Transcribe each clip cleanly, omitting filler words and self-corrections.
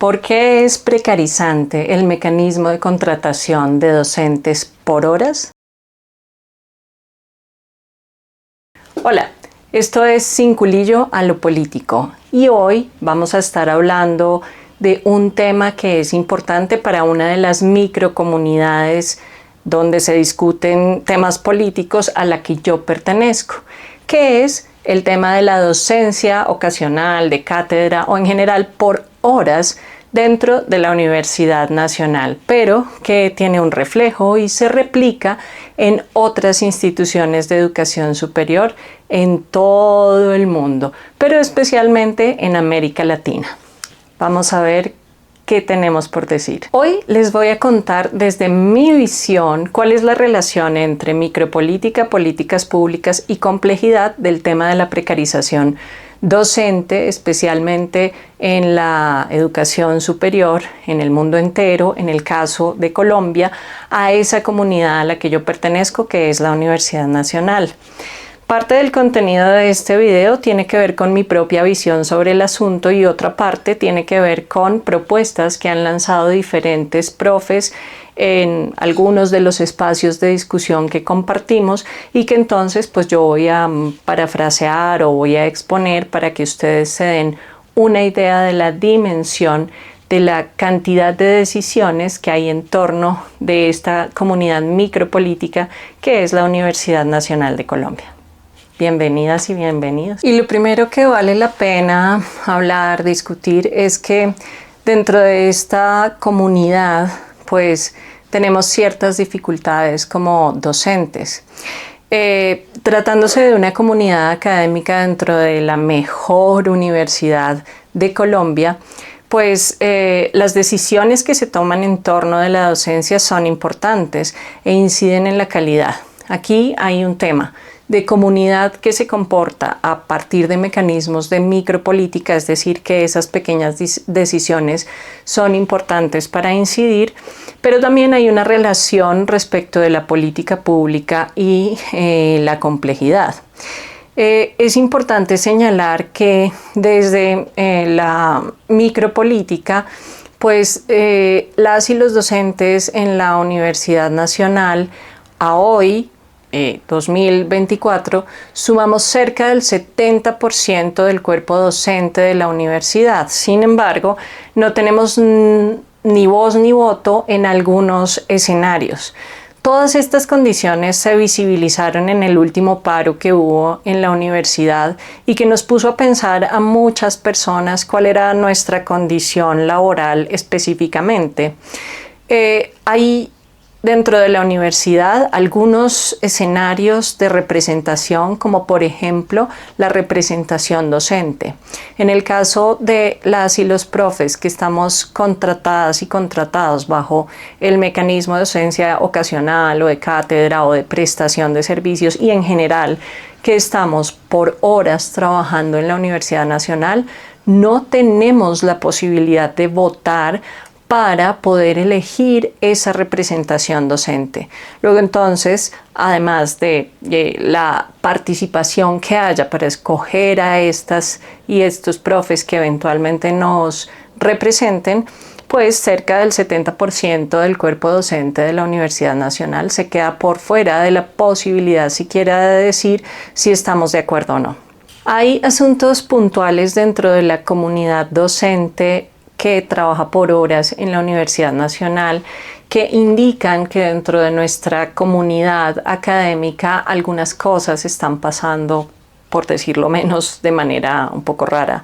¿Por qué es precarizante el mecanismo de contratación de docentes por horas? Hola, esto es Sin Culillo a lo Político y hoy vamos a estar hablando de un tema que es importante para una de las microcomunidades donde se discuten temas políticos a la que yo pertenezco, que es el tema de la docencia ocasional, de cátedra o en general por horas dentro de la Universidad Nacional, pero que tiene un reflejo y se replica en otras instituciones de educación superior en todo el mundo, pero especialmente en América Latina. Vamos a ver qué tenemos por decir. Hoy les voy a contar desde mi visión cuál es la relación entre micropolítica, políticas públicas y complejidad del tema de la precarización docente, especialmente en la educación superior, en el mundo entero, en el caso de Colombia, a esa comunidad a la que yo pertenezco, que es la Universidad Nacional. Parte del contenido de este video tiene que ver con mi propia visión sobre el asunto y otra parte tiene que ver con propuestas que han lanzado diferentes profes en algunos de los espacios de discusión que compartimos y que entonces pues yo voy a parafrasear o voy a exponer para que ustedes se den una idea de la dimensión de la cantidad de decisiones que hay en torno de esta comunidad micropolítica que es la Universidad Nacional de Colombia. Bienvenidas y bienvenidos. Y lo primero que vale la pena hablar, discutir, es que dentro de esta comunidad, pues tenemos ciertas dificultades como docentes. Tratándose de una comunidad académica dentro de la mejor universidad de Colombia, pues las decisiones que se toman en torno de la docencia son importantes e inciden en la calidad. Aquí hay un tema de comunidad que se comporta a partir de mecanismos de micropolítica, es decir, que esas pequeñas decisiones son importantes para incidir, pero también hay una relación respecto de la política pública y la complejidad. Es importante señalar que desde la micropolítica, pues las y los docentes en la Universidad Nacional a hoy 2024, sumamos cerca del 70% del cuerpo docente de la universidad. Sin embargo, no tenemos ni voz ni voto en algunos escenarios. Todas estas condiciones se visibilizaron en el último paro que hubo en la universidad y que nos puso a pensar a muchas personas cuál era nuestra condición laboral específicamente. Hay dentro de la universidad algunos escenarios de representación, como por ejemplo la representación docente. En el caso de las y los profes que estamos contratadas y contratados bajo el mecanismo de docencia ocasional o de cátedra o de prestación de servicios y en general que estamos por horas trabajando en la Universidad Nacional, no tenemos la posibilidad de votar para poder elegir esa representación docente. Luego entonces, además de la participación que haya para escoger a estas y estos profes que eventualmente nos representen, pues cerca del 70% del cuerpo docente de la Universidad Nacional se queda por fuera de la posibilidad siquiera de decir si estamos de acuerdo o no. Hay asuntos puntuales dentro de la comunidad docente que trabaja por horas en la Universidad Nacional que indican que dentro de nuestra comunidad académica algunas cosas están pasando, por decirlo menos, de manera un poco rara.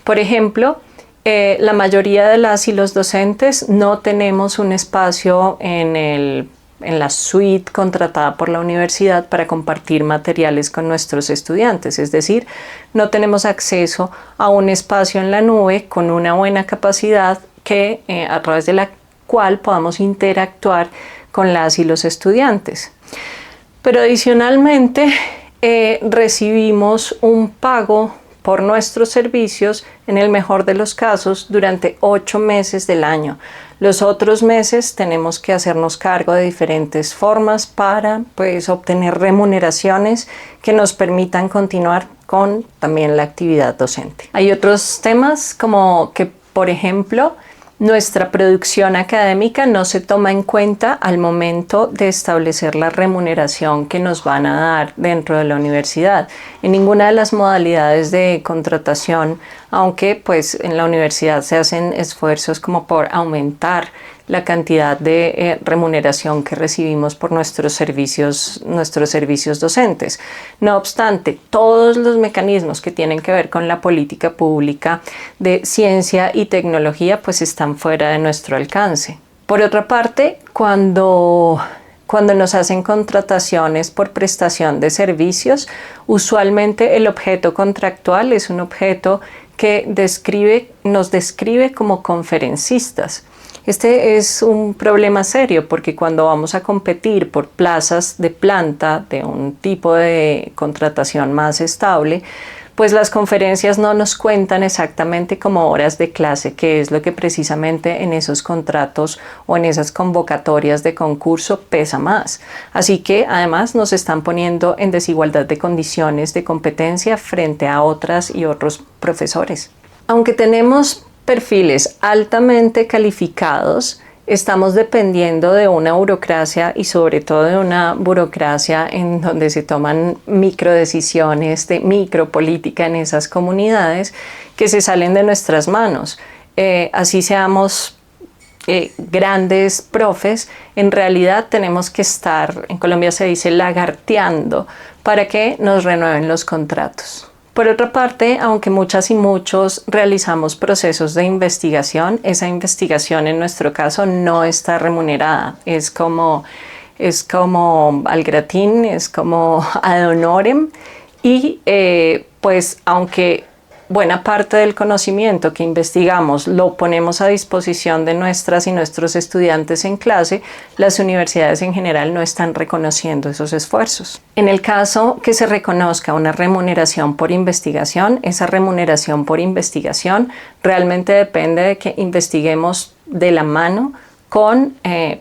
Por ejemplo, la mayoría de las y los docentes no tenemos un espacio en la suite contratada por la universidad para compartir materiales con nuestros estudiantes, es decir, no tenemos acceso a un espacio en la nube con una buena capacidad que a través de la cual podamos interactuar con las y los estudiantes. Pero adicionalmente recibimos un pago por nuestros servicios, en el mejor de los casos, durante 8 meses del año. Los otros meses tenemos que hacernos cargo de diferentes formas para obtener remuneraciones que nos permitan continuar con también la actividad docente. Hay otros temas como que, por ejemplo, nuestra producción académica no se toma en cuenta al momento de establecer la remuneración que nos van a dar dentro de la universidad. En ninguna de las modalidades de contratación, aunque pues en la universidad se hacen esfuerzos como por aumentar la cantidad de remuneración que recibimos por nuestros servicios docentes. No obstante, todos los mecanismos que tienen que ver con la política pública de ciencia y tecnología pues están fuera de nuestro alcance. Por otra parte, cuando nos hacen contrataciones por prestación de servicios, usualmente el objeto contractual es un objeto que nos describe como conferencistas. Este es un problema serio porque cuando vamos a competir por plazas de planta de un tipo de contratación más estable, pues las conferencias no nos cuentan exactamente como horas de clase, que es lo que precisamente en esos contratos o en esas convocatorias de concurso pesa más. Así que además nos están poniendo en desigualdad de condiciones de competencia frente a otras y otros profesores. Aunque tenemos perfiles altamente calificados, estamos dependiendo de una burocracia y sobre todo de una burocracia en donde se toman microdecisiones de micropolítica en esas comunidades que se salen de nuestras manos. Así seamos grandes profes, en realidad tenemos que estar, en Colombia se dice lagarteando, para que nos renueven los contratos. Por otra parte, aunque muchas y muchos realizamos procesos de investigación, esa investigación en nuestro caso no está remunerada. Es como al gratín, es como ad honorem y pues aunque buena parte del conocimiento que investigamos lo ponemos a disposición de nuestras y nuestros estudiantes en clase, las universidades en general no están reconociendo esos esfuerzos. En el caso que se reconozca una remuneración por investigación, esa remuneración por investigación realmente depende de que investiguemos de la mano con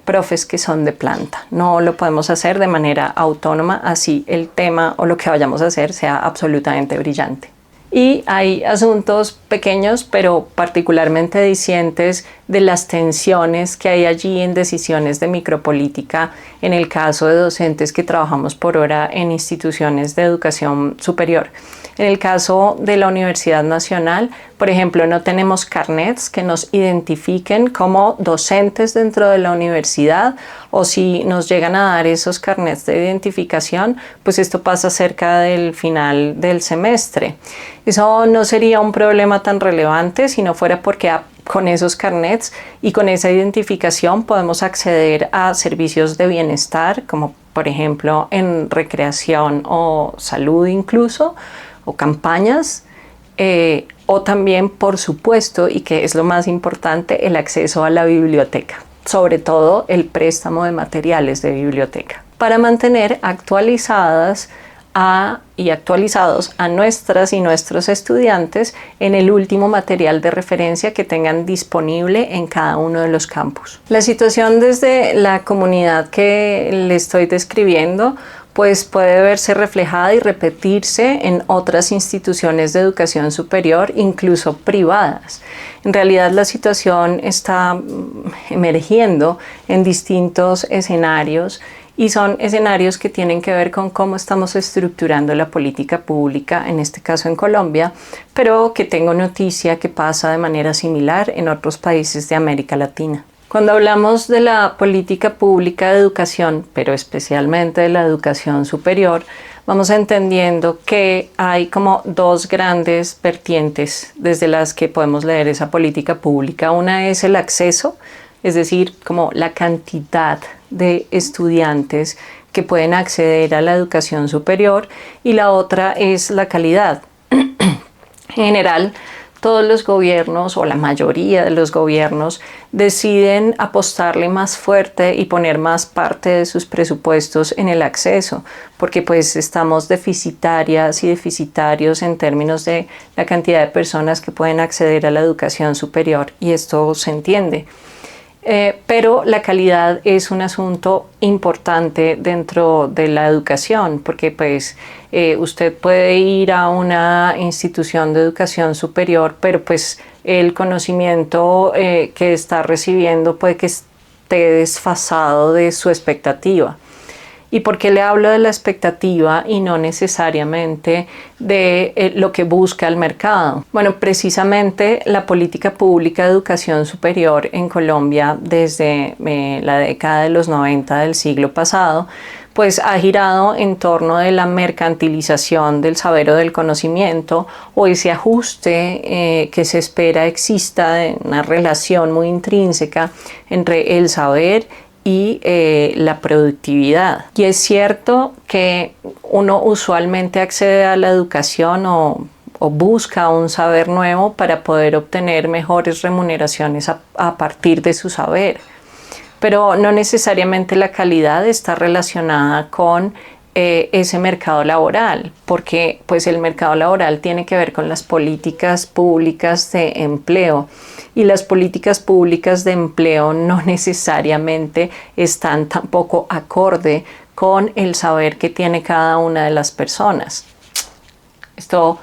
profes que son de planta. No lo podemos hacer de manera autónoma, así el tema o lo que vayamos a hacer sea absolutamente brillante. Y hay asuntos pequeños, pero particularmente dicientes de las tensiones que hay allí en decisiones de micropolítica en el caso de docentes que trabajamos por hora en instituciones de educación superior. En el caso de la Universidad Nacional, por ejemplo, no tenemos carnets que nos identifiquen como docentes dentro de la universidad, o si nos llegan a dar esos carnets de identificación, pues esto pasa cerca del final del semestre. Eso no sería un problema tan relevante si no fuera porque con esos carnets y con esa identificación podemos acceder a servicios de bienestar, como por ejemplo en recreación o salud incluso, o campañas, o también, por supuesto, y que es lo más importante, el acceso a la biblioteca, sobre todo el préstamo de materiales de biblioteca, para mantener actualizados a nuestras y nuestros estudiantes en el último material de referencia que tengan disponible en cada uno de los campus. La situación desde la comunidad que le estoy describiendo pues puede verse reflejada y repetirse en otras instituciones de educación superior, incluso privadas. En realidad la situación está emergiendo en distintos escenarios y son escenarios que tienen que ver con cómo estamos estructurando la política pública, en este caso en Colombia, pero que tengo noticia que pasa de manera similar en otros países de América Latina. Cuando hablamos de la política pública de educación, pero especialmente de la educación superior, vamos entendiendo que hay como dos grandes vertientes desde las que podemos leer esa política pública. Una es el acceso, es decir, como la cantidad de estudiantes que pueden acceder a la educación superior, y la otra es la calidad. En general, todos los gobiernos o la mayoría de los gobiernos deciden apostarle más fuerte y poner más parte de sus presupuestos en el acceso, porque pues estamos deficitarias y deficitarios en términos de la cantidad de personas que pueden acceder a la educación superior, y esto se entiende. Pero la calidad es un asunto importante dentro de la educación, porque pues usted puede ir a una institución de educación superior, pero pues el conocimiento que está recibiendo puede que esté desfasado de su expectativa. ¿Y por qué le hablo de la expectativa y no necesariamente de lo que busca el mercado? Bueno, precisamente la política pública de educación superior en Colombia desde la década de los 90 del siglo pasado, pues ha girado en torno de la mercantilización del saber o del conocimiento, o ese ajuste que se espera exista de una relación muy intrínseca entre el saber y la productividad. Y es cierto que uno usualmente accede a la educación o busca un saber nuevo para poder obtener mejores remuneraciones a partir de su saber. Pero no necesariamente la calidad está relacionada con ese mercado laboral, porque pues el mercado laboral tiene que ver con las políticas públicas de empleo, y las políticas públicas de empleo no necesariamente están tampoco acorde con el saber que tiene cada una de las personas. Esto,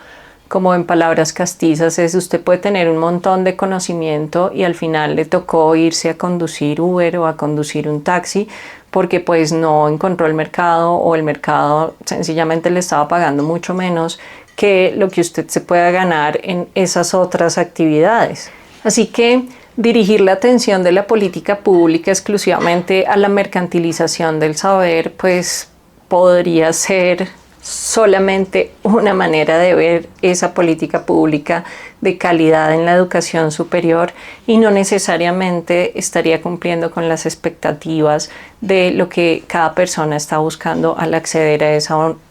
como en palabras castizas, es: usted puede tener un montón de conocimiento y al final le tocó irse a conducir Uber o a conducir un taxi porque pues no encontró el mercado, o el mercado sencillamente le estaba pagando mucho menos que lo que usted se pueda ganar en esas otras actividades. Así que dirigir la atención de la política pública exclusivamente a la mercantilización del saber, pues podría ser solamente una manera de ver esa política pública de calidad en la educación superior, y no necesariamente estaría cumpliendo con las expectativas de lo que cada persona está buscando al acceder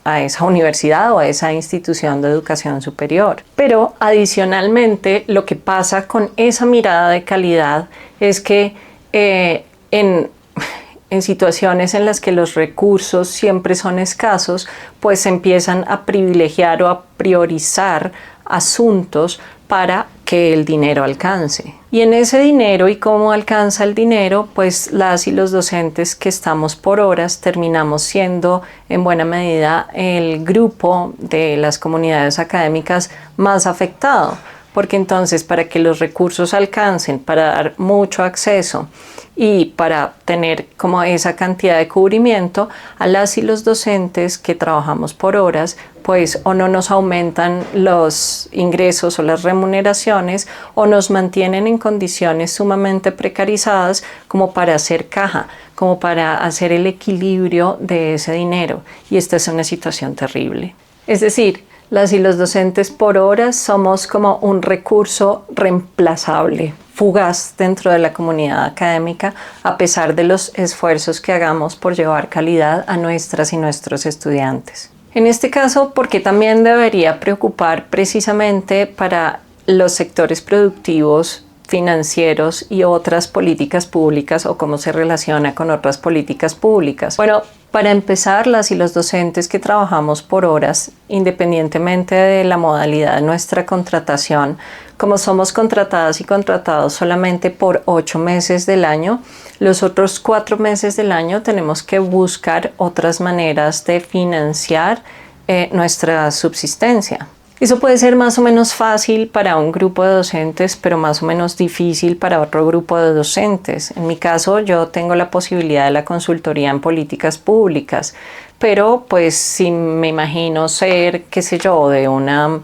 a esa universidad o a esa institución de educación superior. Pero adicionalmente, lo que pasa con esa mirada de calidad es que en situaciones en las que los recursos siempre son escasos, pues se empiezan a privilegiar o a priorizar asuntos para que el dinero alcance. Y en ese dinero y cómo alcanza el dinero, pues las y los docentes que estamos por horas terminamos siendo en buena medida el grupo de las comunidades académicas más afectado, porque entonces para que los recursos alcancen, para dar mucho acceso y para tener como esa cantidad de cubrimiento, a las y los docentes que trabajamos por horas, pues o no nos aumentan los ingresos o las remuneraciones, o nos mantienen en condiciones sumamente precarizadas como para hacer caja, como para hacer el equilibrio de ese dinero. Y esta es una situación terrible. Es decir, las y los docentes por horas somos como un recurso reemplazable, fugaz dentro de la comunidad académica, a pesar de los esfuerzos que hagamos por llevar calidad a nuestras y nuestros estudiantes. En este caso, ¿por qué también debería preocupar precisamente para los sectores productivos, financieros y otras políticas públicas, o cómo se relaciona con otras políticas públicas? Bueno, para empezar, las y los docentes que trabajamos por horas, independientemente de la modalidad de nuestra contratación, como somos contratadas y contratados solamente por 8 meses del año, los otros 4 meses del año tenemos que buscar otras maneras de financiar nuestra subsistencia. Eso puede ser más o menos fácil para un grupo de docentes, pero más o menos difícil para otro grupo de docentes. En mi caso, yo tengo la posibilidad de la consultoría en políticas públicas, pero pues si me imagino ser, qué sé yo, de una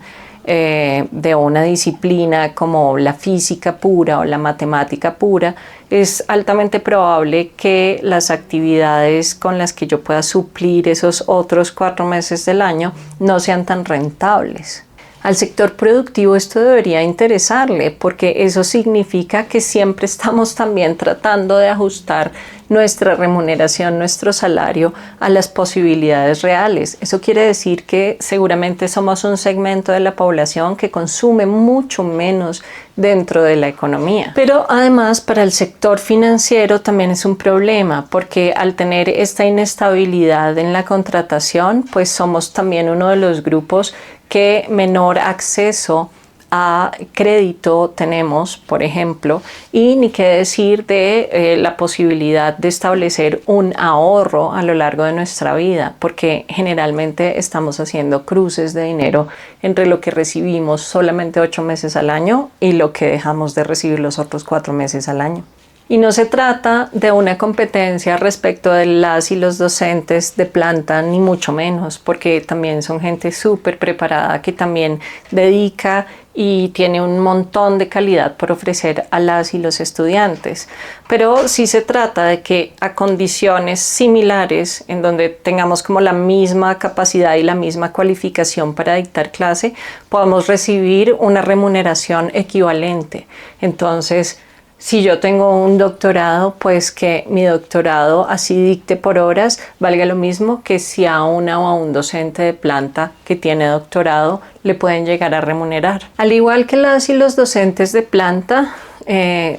disciplina como la física pura o la matemática pura, es altamente probable que las actividades con las que yo pueda suplir esos otros 4 meses del año no sean tan rentables. Al sector productivo esto debería interesarle, porque eso significa que siempre estamos también tratando de ajustar nuestra remuneración, nuestro salario a las posibilidades reales. Eso quiere decir que seguramente somos un segmento de la población que consume mucho menos dentro de la economía. Pero además, para el sector financiero también es un problema, porque al tener esta inestabilidad en la contratación, pues somos también uno de los grupos que menor acceso a crédito tenemos, por ejemplo, y ni qué decir de la posibilidad de establecer un ahorro a lo largo de nuestra vida, porque generalmente estamos haciendo cruces de dinero entre lo que recibimos solamente 8 meses al año y lo que dejamos de recibir los otros 4 meses al año. Y no se trata de una competencia respecto de las y los docentes de planta, ni mucho menos, porque también son gente súper preparada que también dedica y tiene un montón de calidad por ofrecer a las y los estudiantes. Pero sí se trata de que a condiciones similares, en donde tengamos como la misma capacidad y la misma cualificación para dictar clase, podamos recibir una remuneración equivalente. Entonces, si yo tengo un doctorado, pues que mi doctorado así dicte por horas valga lo mismo que si a una o a un docente de planta que tiene doctorado le pueden llegar a remunerar. Al igual que las y los docentes de planta,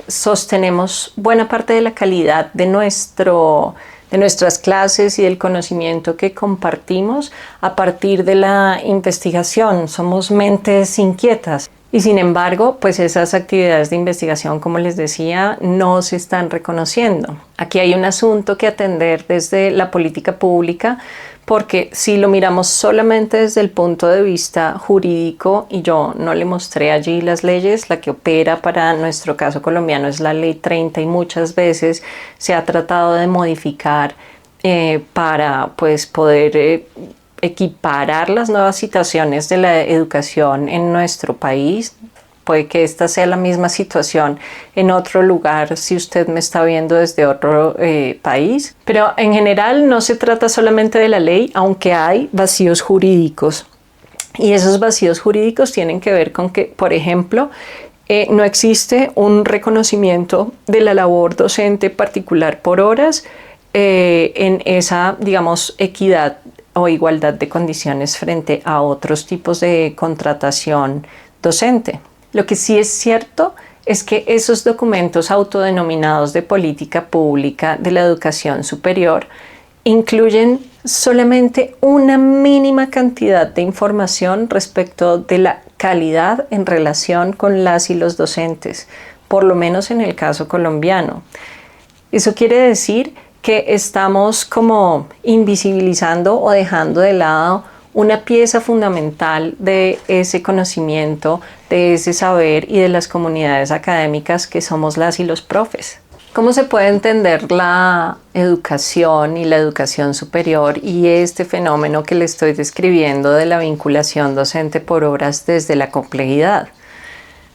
sostenemos buena parte de la calidad de nuestras clases y del conocimiento que compartimos a partir de la investigación. Somos mentes inquietas. Y sin embargo, pues esas actividades de investigación, como les decía, no se están reconociendo. Aquí hay un asunto que atender desde la política pública, porque si lo miramos solamente desde el punto de vista jurídico, y yo no le mostré allí las leyes, la que opera para nuestro caso colombiano es la Ley 30 y muchas veces se ha tratado de modificar para pues poder equiparar las nuevas situaciones de la educación en nuestro país. Puede que esta sea la misma situación en otro lugar si usted me está viendo desde otro país. Pero en general no se trata solamente de la ley, aunque hay vacíos jurídicos. Y esos vacíos jurídicos tienen que ver con que, por ejemplo, no existe un reconocimiento de la labor docente particular por horas en esa, digamos, equidad o igualdad de condiciones frente a otros tipos de contratación docente. Lo que sí es cierto es que esos documentos autodenominados de política pública de la educación superior incluyen solamente una mínima cantidad de información respecto de la calidad en relación con las y los docentes, por lo menos en el caso colombiano. Eso quiere decir que estamos como invisibilizando o dejando de lado una pieza fundamental de ese conocimiento, de ese saber y de las comunidades académicas que somos las y los profes. ¿Cómo se puede entender la educación y la educación superior y este fenómeno que le estoy describiendo de la vinculación docente por horas desde la complejidad?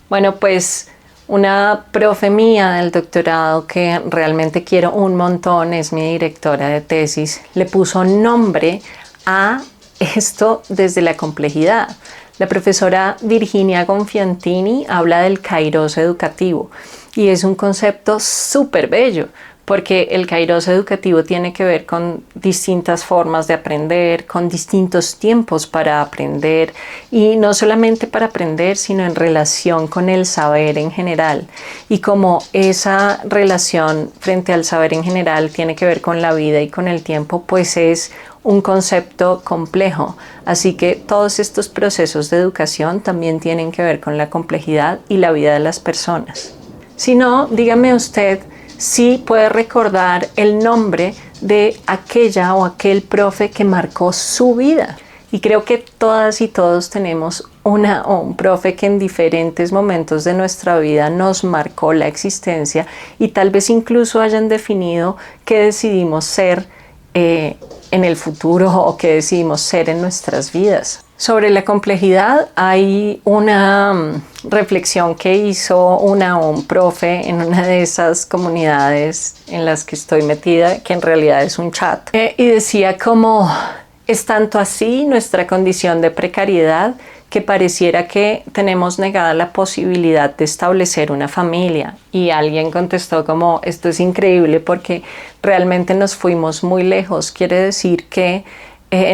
Bueno, pues una profe mía del doctorado que realmente quiero un montón, es mi directora de tesis, le puso nombre a esto desde la complejidad. La profesora Virginia Gonfiantini habla del kairos educativo y es un concepto súper bello, porque el kairos educativo tiene que ver con distintas formas de aprender, con distintos tiempos para aprender, y no solamente para aprender, sino en relación con el saber en general. Y como esa relación frente al saber en general tiene que ver con la vida y con el tiempo, pues es un concepto complejo. Así que todos estos procesos de educación también tienen que ver con la complejidad y la vida de las personas. Si no, dígame usted si puede recordar el nombre de aquella o aquel profe que marcó su vida. Y creo que todas y todos tenemos una o un profe que en diferentes momentos de nuestra vida nos marcó la existencia y tal vez incluso hayan definido qué decidimos ser en el futuro o qué decidimos ser en nuestras vidas. Sobre la complejidad hay una reflexión que hizo un profe en una de esas comunidades en las que estoy metida, que en realidad es un chat, y decía como es tanto así nuestra condición de precariedad que pareciera que tenemos negada la posibilidad de establecer una familia. Y alguien contestó como esto es increíble porque realmente nos fuimos muy lejos, quiere decir que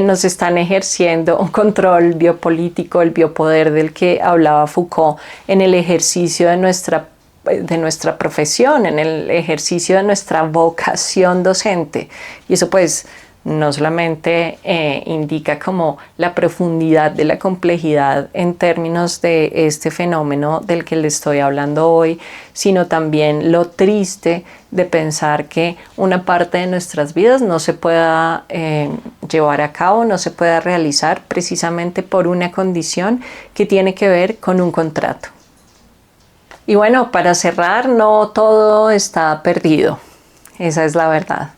nos están ejerciendo un control biopolítico, el biopoder del que hablaba Foucault en el ejercicio de nuestra profesión, en el ejercicio de nuestra vocación docente. Y eso pues no solamente indica como la profundidad de la complejidad en términos de este fenómeno del que le estoy hablando hoy, sino también lo triste de pensar que una parte de nuestras vidas no se pueda llevar a cabo, no se pueda realizar precisamente por una condición que tiene que ver con un contrato. Y bueno, para cerrar, no todo está perdido, esa es la verdad.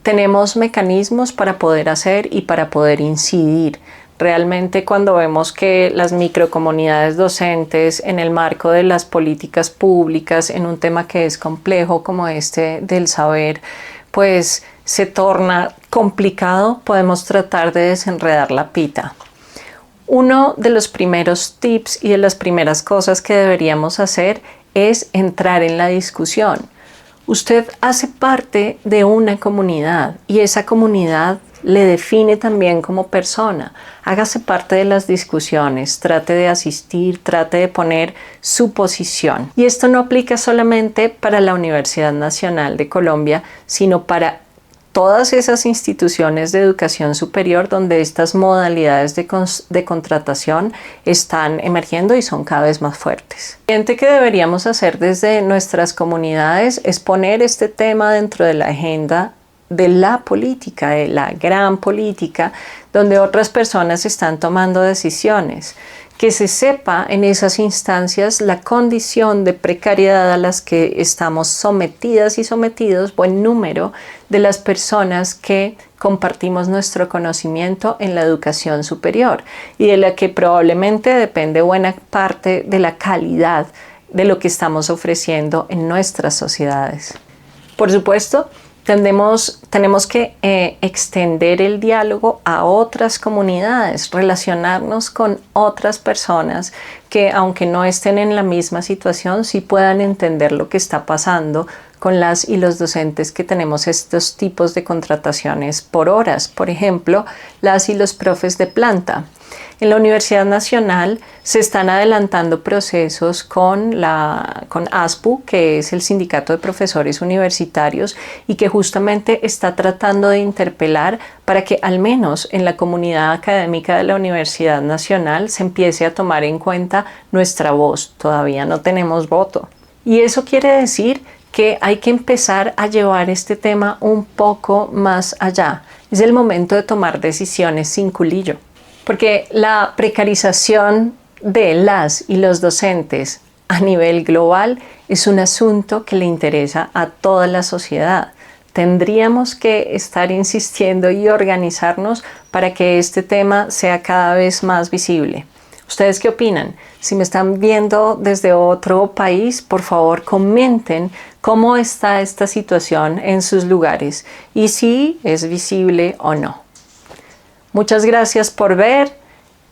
Tenemos mecanismos para poder hacer y para poder incidir. Realmente cuando vemos que las microcomunidades docentes en el marco de las políticas públicas en un tema que es complejo como este del saber, pues se torna complicado, podemos tratar de desenredar la pita. Uno de los primeros tips y de las primeras cosas que deberíamos hacer es entrar en la discusión. Usted hace parte de una comunidad y esa comunidad le define también como persona. Hágase parte de las discusiones, trate de asistir, trate de poner su posición. Y esto no aplica solamente para la Universidad Nacional de Colombia, sino para todas esas instituciones de educación superior donde estas modalidades de contratación están emergiendo y son cada vez más fuertes. Lo siguiente que deberíamos hacer desde nuestras comunidades es poner este tema dentro de la agenda de la política, de la gran política, donde otras personas están tomando decisiones. Que se sepa en esas instancias la condición de precariedad a las que estamos sometidas y sometidos, buen número de las personas que compartimos nuestro conocimiento en la educación superior y de la que probablemente depende buena parte de la calidad de lo que estamos ofreciendo en nuestras sociedades. Por supuesto, tenemos que extender el diálogo a otras comunidades, relacionarnos con otras personas que, aunque no estén en la misma situación, sí puedan entender lo que está pasando con las y los docentes que tenemos estos tipos de contrataciones por horas. Por ejemplo, las y los profes de planta. En la Universidad Nacional se están adelantando procesos con ASPU, que es el Sindicato de Profesores Universitarios, y que justamente está tratando de interpelar para que al menos en la comunidad académica de la Universidad Nacional se empiece a tomar en cuenta nuestra voz. Todavía no tenemos voto. Y eso quiere decir que hay que empezar a llevar este tema un poco más allá. Es el momento de tomar decisiones sin culillo. Porque la precarización de las y los docentes a nivel global es un asunto que le interesa a toda la sociedad. Tendríamos que estar insistiendo y organizarnos para que este tema sea cada vez más visible. ¿Ustedes qué opinan? Si me están viendo desde otro país, por favor comenten cómo está esta situación en sus lugares y si es visible o no. Muchas gracias por ver.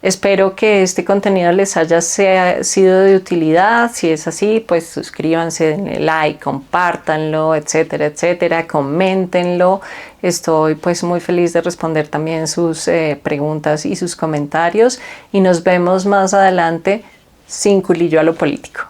Espero que este contenido les haya sido de utilidad. Si es así, pues suscríbanse, denle like, compártanlo, etcétera, etcétera. Coméntenlo. Estoy pues muy feliz de responder también sus preguntas y sus comentarios. Y nos vemos más adelante sin culillo a lo político.